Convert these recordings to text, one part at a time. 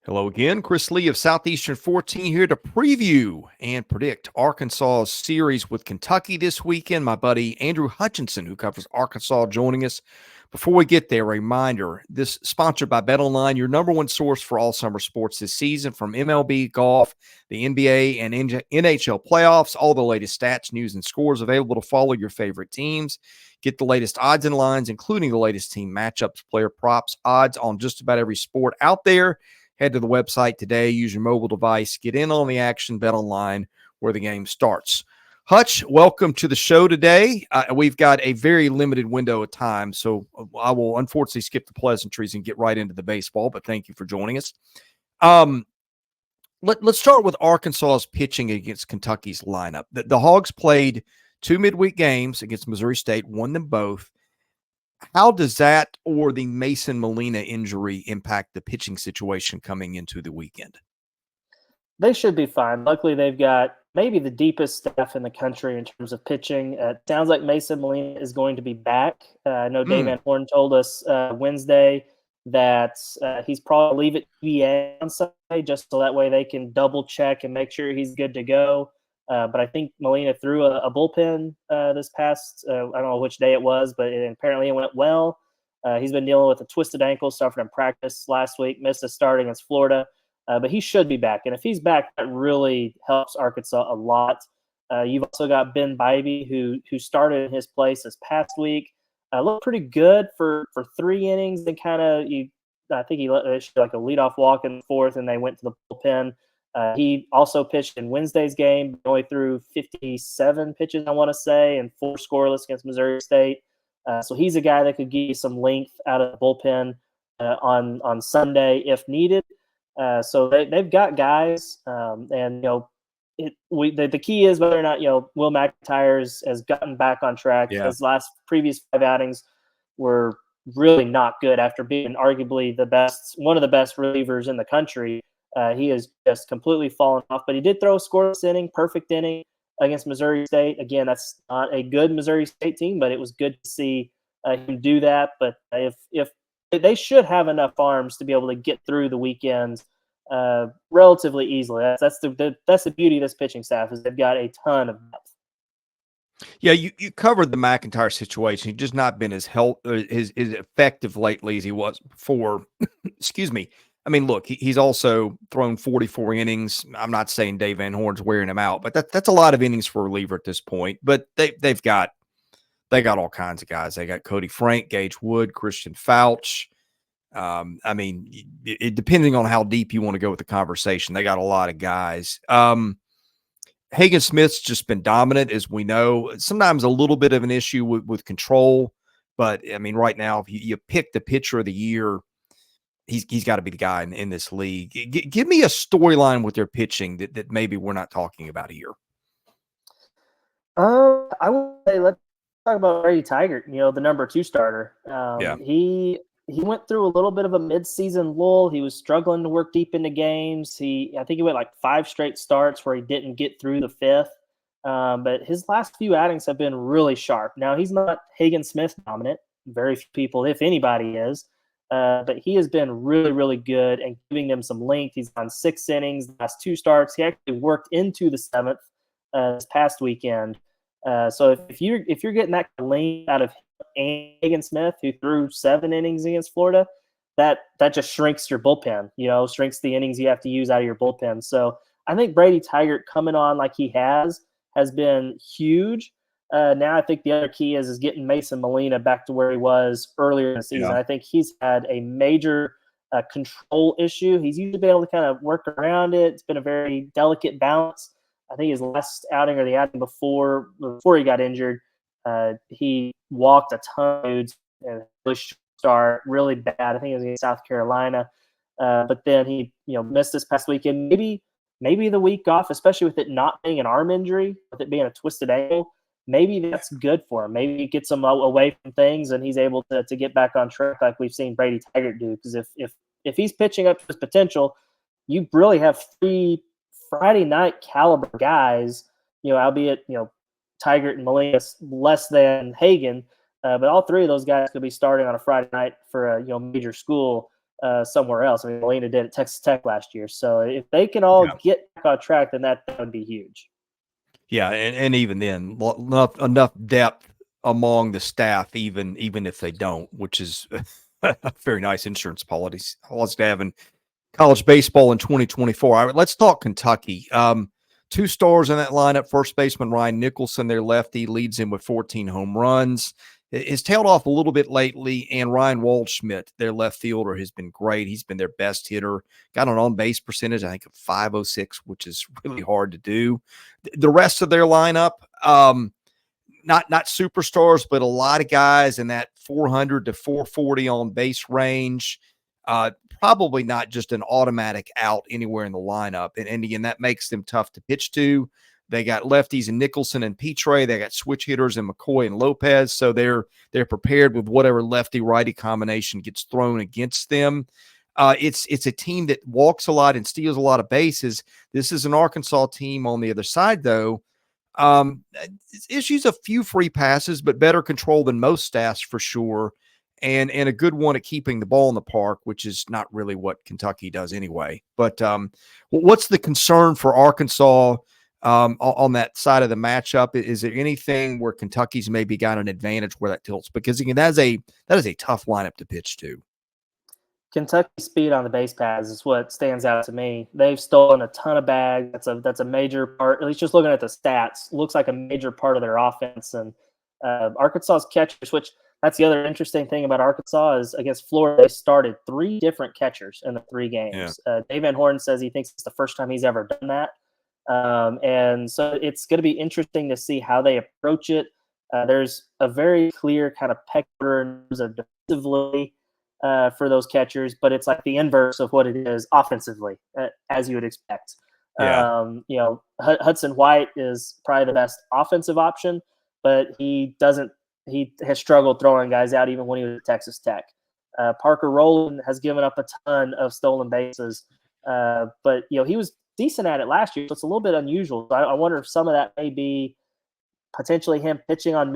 Hello again. Chris Lee of Southeastern 14 here to preview and predict Arkansas's series with Kentucky this weekend. My buddy Andrew Hutchinson, who covers Arkansas, joining us. Before we get there, a reminder, this is sponsored by BetOnline, your number one source for all summer sports this season, from MLB, golf, the NBA, and NHL playoffs, all the latest stats, news, and scores available to follow your favorite teams. Get the latest odds and lines, including the latest team matchups, player props, odds on just about every sport out there. Head to the website today, use your mobile device, get in on the action, bet online where the game starts. Hutch, welcome to the show today. We've got a very limited window of time, so I will unfortunately skip the pleasantries and get right into the baseball, but thank you for joining us. Let's start with Arkansas's pitching against Kentucky's lineup. The Hogs played two midweek games against Missouri State, won them both. How does that or the Mason Molina injury impact the pitching situation coming into the weekend? They should be fine. Luckily, they've got maybe the deepest staff in the country in terms of pitching. It sounds like Mason Molina is going to be back. I know Dave Van Horn told us Wednesday that he's probably leave it VA on Sunday just so that way they can double check and make sure he's good to go. But I think Molina threw a bullpen this past, I don't know which day it was, but apparently it went well. He's been dealing with a twisted ankle, suffered in practice last week, missed a start against Florida. But he should be back. And if he's back, that really helps Arkansas a lot. You've also got Ben Bybee, who started in his place this past week. Looked pretty good for 3 innings. And I think he let like a leadoff walk in the 4th, and they went to the bullpen. He also pitched in Wednesday's game, only threw 57 pitches, I want to say, and 4 scoreless against Missouri State. So he's a guy that could give you some length out of the bullpen on Sunday if needed. So they've got guys, and the key is whether or not Will McIntyre has gotten back on track. Yeah. His previous 5 outings were really not good after being arguably one of the best relievers in the country. He has just completely fallen off, but he did throw a scoreless inning, perfect inning against Missouri State. Again, that's not a good Missouri State team, but it was good to see him do that. But if they should have enough arms to be able to get through the weekend relatively easily. That's the beauty of this pitching staff, is they've got a ton of depth. Yeah, you covered the McIntyre situation. He's just not been as effective lately as he was before. Excuse me. I mean, look, he's also thrown 44 innings. I'm not saying Dave Van Horn's wearing him out, but that's a lot of innings for a reliever at this point. But they got all kinds of guys. They got Cody Frank, Gage Wood, Christian Fouch. I mean, depending on how deep you want to go with the conversation, they got a lot of guys. Hagen Smith's just been dominant, as we know. Sometimes a little bit of an issue with control, but I mean, right now, if you pick the pitcher of the year, he's got to be the guy in this league. Give me a storyline with their pitching that maybe we're not talking about here. I would say let's talk about Brady Tigert, the number 2 starter. He went through a little bit of a mid-season lull. He was struggling to work deep into games. I think he went like 5 straight starts where he didn't get through the 5th. But his last few outings have been really sharp. Now, he's not Hagen Smith dominant. Very few people, if anybody, is. But he has been really, really good and giving them some length. He's on 6 innings, the last 2 starts. He actually worked into the 7th this past weekend. So if you're getting that length out of Hagen Smith, who threw 7 innings against Florida, that just shrinks your bullpen. Shrinks the innings you have to use out of your bullpen. So I think Brady Tigert coming on like he has been huge. Now I think the other key is getting Mason Molina back to where he was earlier in the season. Yeah. I think he's had a major control issue. He's usually been able to kind of work around it. It's been a very delicate balance. I think his last outing or the outing before he got injured, he walked a ton of dudes and start really bad. I think it was against South Carolina. But then he missed this past weekend. Maybe the week off, especially with it not being an arm injury, with it being a twisted ankle, maybe that's good for him. Maybe it gets him away from things and he's able to get back on track like we've seen Brady Tigert do. Because if he's pitching up to his potential, you really have 3 Friday night caliber guys, albeit, Tigert and Molina less than Hagen, but all 3 of those guys could be starting on a Friday night for a major school. somewhere else. I mean, Molina did at Texas Tech last year. So if they can all get back on track, then that would be huge. Yeah, and even then, enough depth among the staff, even if they don't, which is a very nice insurance policy to have in college baseball in 2024. All right, let's talk Kentucky. Two stars in that lineup. First baseman Ryan Nicholson, their lefty, leads in with 14 home runs. Has tailed off a little bit lately, and Ryan Waldschmidt, their left fielder, has been great. He's been their best hitter. Got an on-base percentage, I think, of 506, which is really hard to do. The rest of their lineup, not superstars, but a lot of guys in that 400 to 440 on base range. Probably not just an automatic out anywhere in the lineup. And again, that makes them tough to pitch to. They got lefties in Nicholson and Petre. They got switch hitters in McCoy and Lopez. So they're prepared with whatever lefty-righty combination gets thrown against them. It's a team that walks a lot and steals a lot of bases. This is an Arkansas team on the other side, though. Issues a few free passes, but better control than most staffs for sure. And a good one at keeping the ball in the park, which is not really what Kentucky does anyway. But what's the concern for Arkansas on that side of the matchup? Is there anything where Kentucky's maybe got an advantage where that tilts? Because again, that is a tough lineup to pitch to. Kentucky's speed on the base paths is what stands out to me. They've stolen a ton of bags. That's a major part. At least just looking at the stats, looks like a major part of their offense. And Arkansas's catchers, which that's the other interesting thing about Arkansas, is against Florida, they started 3 different catchers in the 3 games. Yeah. Dave Van Horn says he thinks it's the first time he's ever done that. And so it's going to be interesting to see how they approach it. There's a very clear kind of pecking order in terms of defensively for those catchers, but it's like the inverse of what it is offensively, as you would expect. Yeah. Hudson White is probably the best offensive option, but he has struggled throwing guys out even when he was at Texas Tech. Parker Rowland has given up a ton of stolen bases, but he was decent at it last year, so it's a little bit unusual. I wonder if some of that may be potentially him pitching on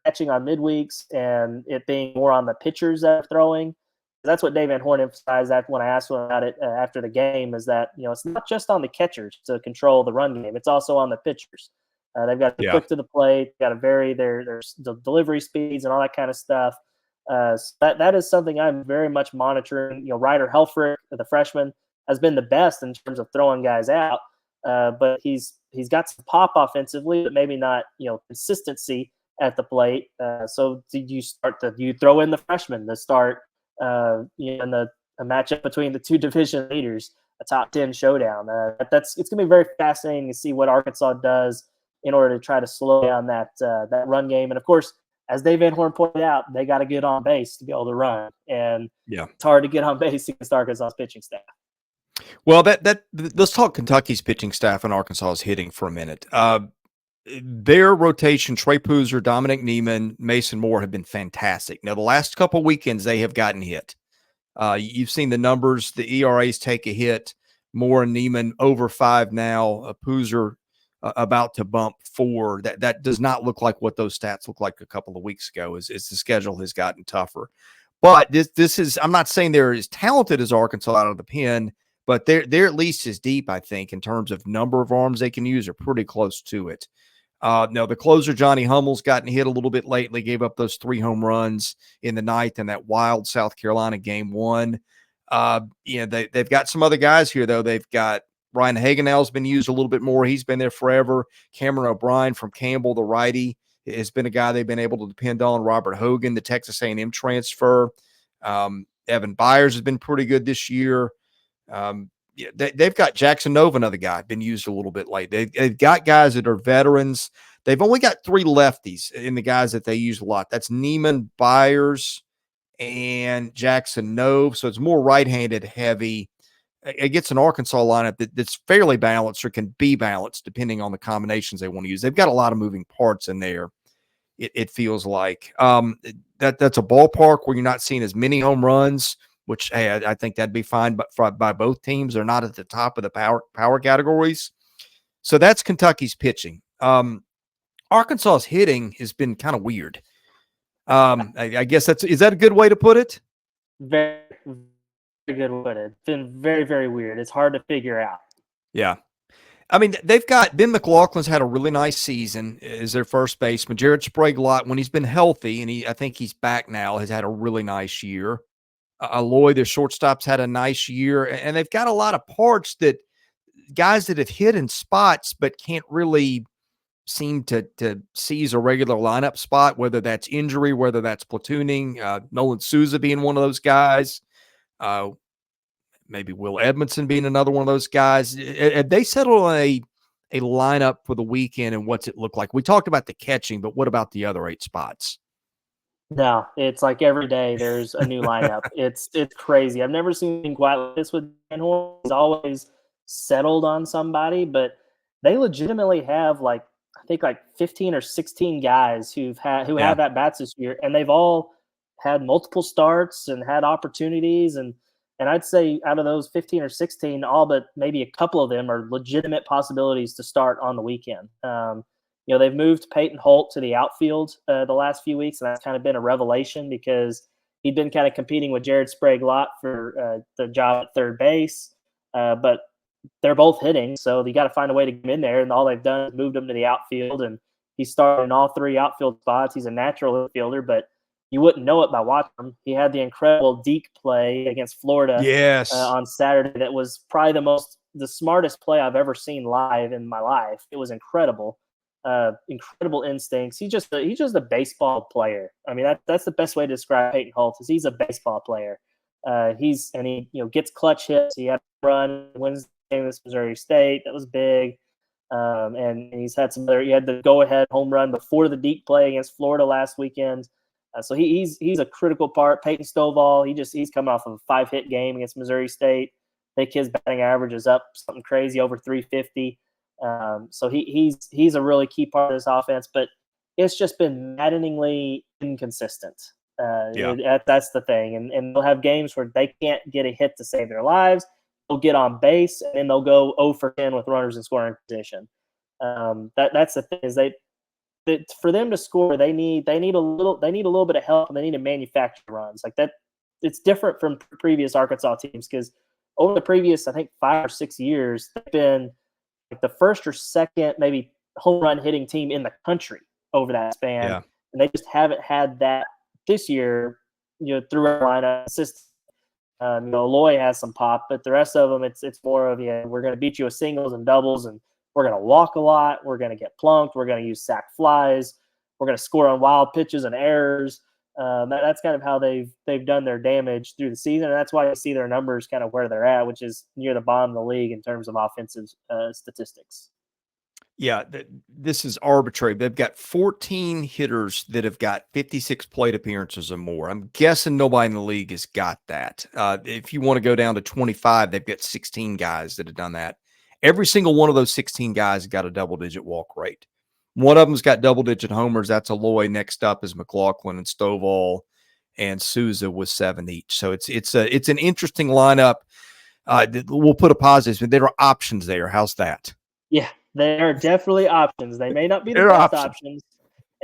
catching on midweeks and it being more on the pitchers that are throwing. That's what Dave Van Horn emphasized that when I asked him about it after the game, is that it's not just on the catchers to control the run game; it's also on the pitchers. They've got to be quick to the plate, got to vary their delivery speeds and all that kind of stuff. So that is something I'm very much monitoring. Ryder Helfrich, the freshman, has been the best in terms of throwing guys out, but he's got some pop offensively, but maybe not consistency at the plate. So do you throw in the freshman to start in a matchup between the 2 division leaders, a top 10 showdown? It's going to be very fascinating to see what Arkansas does in order to try to slow down that run game. And of course, as Dave Van Horn pointed out, they got to get on base to be able to run, and it's hard to get on base against Arkansas's pitching staff. Well, let's talk Kentucky's pitching staff and Arkansas's hitting for a minute. Their rotation, Trey Poozer, Dominic Neiman, Mason Moore, have been fantastic. Now, the last couple of weekends, they have gotten hit. You've seen the numbers. The ERAs take a hit. Moore and Neiman over 5 now. Poozer about to bump 4. That does not look like what those stats look like a couple of weeks ago as the schedule has gotten tougher. But this is, I'm not saying they're as talented as Arkansas out of the pen, but they're at least as deep, I think, in terms of number of arms they can use, are pretty close to it. Now, the closer, Johnny Hummel's gotten hit a little bit lately, gave up those 3 home runs in the ninth in that wild South Carolina game 1. They've got some other guys here, though. They've got Ryan Hagenell's been used a little bit more. He's been there forever. Cameron O'Brien from Campbell, the righty, has been a guy they've been able to depend on. Robert Hogan, the Texas A&M transfer. Evan Byers has been pretty good this year. They've got Jackson Nova, another guy, been used a little bit late. They've got guys that are veterans. They've only got 3 lefties in the guys that they use a lot. That's Neiman, Byers, and Jackson Nova. So it's more right-handed heavy. It gets an Arkansas lineup that's fairly balanced or can be balanced depending on the combinations they want to use. They've got a lot of moving parts in there. It feels like that's a ballpark where you're not seeing as many home runs, which, hey, I think that'd be fine by both teams. They're not at the top of the power categories. So that's Kentucky's pitching. Arkansas's hitting has been kind of weird. I guess is that a good way to put it? Very, good with it. It's been very, very weird. It's hard to figure out. Yeah. I mean, they've got Ben McLaughlin's had a really nice season as their first baseman. Jared Sprague-Lott, when he's been healthy, and I think he's back now, has had a really nice year. Aloy, their shortstop's had a nice year, and they've got a lot of parts that guys that have hit in spots but can't really seem to seize a regular lineup spot, whether that's injury, whether that's platooning. Nolan Souza being one of those guys. Maybe Will Edmondson being another one of those guys. They settled on a lineup for the weekend, and what's it look like? We talked about the catching, but what about the other 8 spots? No, it's like every day there's a new lineup. It's crazy. I've never seen anything quite like this with Dan Horn. He's always settled on somebody, but they legitimately have I think 15 or 16 guys who have at bats this year, and they've all had multiple starts and had opportunities, and I'd say out of those 15 or 16, all but maybe a couple of them are legitimate possibilities to start on the weekend. They've moved Peyton Holt to the outfield the last few weeks, and that's kind of been a revelation because he'd been kind of competing with Jared Sprague-Lott for the job at third base. But they're both hitting, so you got to find a way to get him in there, and all they've done is moved him to the outfield, and he started in all 3 outfield spots. He's a natural infielder, but you wouldn't know it by watching him. He had the incredible deke play against Florida on Saturday that was probably the smartest play I've ever seen live in my life. It was incredible. Incredible instincts. He's just a baseball player. I mean, that's the best way to describe Peyton Holt is he's a baseball player. He gets clutch hits. He had a run Wednesday against Missouri State. That was big. And he's had he had the go-ahead home run before the deke play against Florida last weekend. So he's a critical part. Peyton Stovall, he's coming off of a 5-hit game against Missouri State. I think his batting average is up something crazy over 350. So he's a really key part of this offense, but it's just been maddeningly inconsistent. That's the thing. And they'll have games where they can't get a hit to save their lives. They'll get on base, and then they'll go 0 for 10 with runners in scoring position. That's the thing is for them to score, they need a little bit of help, and they need to manufacture runs like that. It's different from previous Arkansas teams because over the previous, I think 5 or 6 years, they've been like the first or second maybe home run hitting team in the country over that span, and they just haven't had that this year. Through our lineup, Aloy has some pop, but the rest of them, it's more of we're going to beat you with singles and doubles, and we're going to walk a lot. We're going to get plunked. We're going to use sac flies. We're going to score on wild pitches and errors. That's kind of how they've done their damage through the season, and that's why you see their numbers kind of where they're at, which is near the bottom of the league in terms of offensive statistics. Yeah, this is arbitrary. They've got 14 hitters that have got 56 plate appearances or more. I'm guessing nobody in the league has got that. If you want to go down to 25, they've got 16 guys that have done that. Every single one of those 16 guys got a double-digit walk rate. One of them's got double-digit homers. That's Aloy. Next up is McLaughlin and Stovall, and Souza with 7 each. So it's an interesting lineup. We'll put a positive, but there are options there. How's that? Yeah, there are definitely options. They may not be the best options.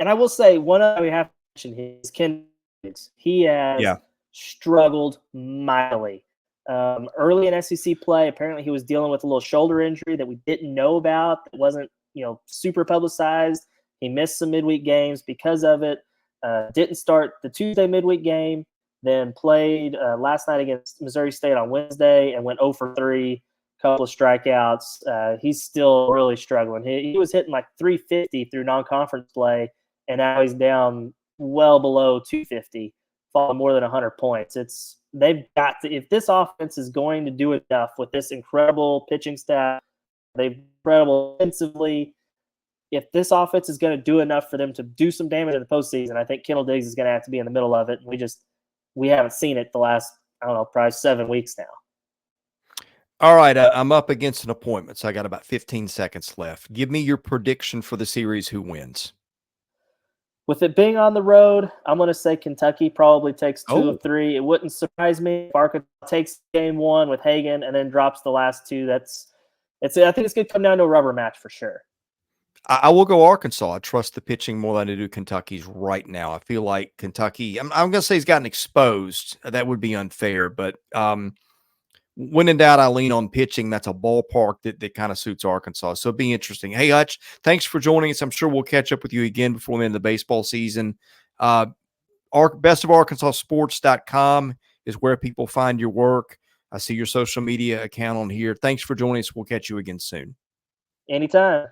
And I will say one of we have to mention is Ken Diggs. He has struggled mightily. Early in SEC play, apparently he was dealing with a little shoulder injury that we didn't know about, that wasn't super publicized. He missed some midweek games because of it. Didn't start the Tuesday midweek game, then played last night against Missouri State on Wednesday and went 0 for 3, couple of strikeouts. He's still really struggling. He was hitting like 350 through non-conference play, and now he's down well below 250, falling more than 100 points. They've got to, if this offense is going to do enough with this incredible pitching staff, they've incredible offensively. If this offense is going to do enough for them to do some damage in the postseason, I think Kendall Diggs is going to have to be in the middle of it. And we haven't seen it the last, probably 7 weeks now. All right, I'm up against an appointment, so I got about 15 seconds left. Give me your prediction for the series. Who wins? With it being on the road, I'm going to say Kentucky probably takes 2 of 3. It wouldn't surprise me if Arkansas takes game 1 with Hagan and then drops the last 2. I think it's going to come down to a rubber match for sure. I will go Arkansas. I trust the pitching more than I do Kentucky's right now. I feel like Kentucky, I'm going to say he's gotten exposed. That would be unfair, but when in doubt, I lean on pitching. That's a ballpark that kind of suits Arkansas. So it'll be interesting. Hey, Hutch, thanks for joining us. I'm sure we'll catch up with you again before the end of the baseball season. Bestofarkansassports.com is where people find your work. I see your social media account on here. Thanks for joining us. We'll catch you again soon. Anytime.